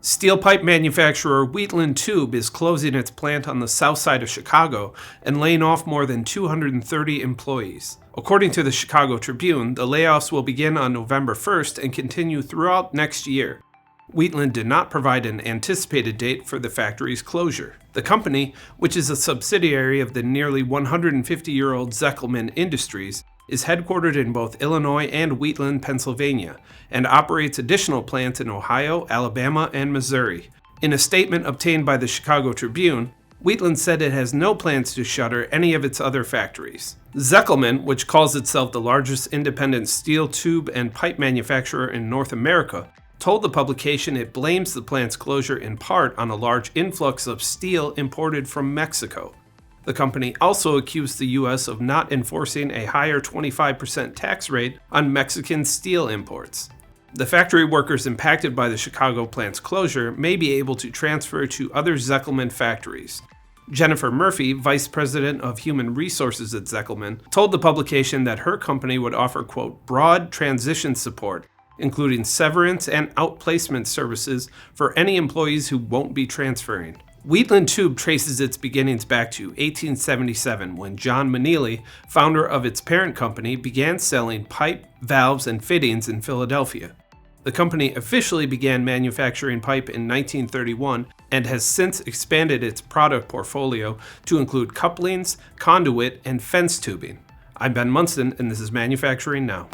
Steel pipe manufacturer Wheatland Tube is closing its plant on the south side of Chicago and laying off more than 230 employees. According to the Chicago Tribune, the layoffs will begin on November 1st and continue throughout next year. Wheatland did not provide an anticipated date for the factory's closure. The company, which is a subsidiary of the nearly 150-year-old Zeckelman Industries, is headquartered in both Illinois and Wheatland, Pennsylvania, and operates additional plants in Ohio, Alabama, and Missouri. In a statement obtained by the Chicago Tribune, Wheatland said it has no plans to shutter any of its other factories. Zeckelman, which calls itself the largest independent steel tube and pipe manufacturer in North America, told the publication it blames the plant's closure in part on a large influx of steel imported from Mexico. The company also accused the U.S. of not enforcing a higher 25% tax rate on Mexican steel imports. The factory workers impacted by the Chicago plant's closure may be able to transfer to other Zeckelman factories. Jennifer Murphy, vice president of human resources at Zeckelman, told the publication that her company would offer, quote, broad transition support, including severance and outplacement services for any employees who won't be transferring. Wheatland Tube traces its beginnings back to 1877 when John Meneely, founder of its parent company, began selling pipe, valves, and fittings in Philadelphia. The company officially began manufacturing pipe in 1931 and has since expanded its product portfolio to include couplings, conduit, and fence tubing. I'm Ben Munson, and this is Manufacturing Now.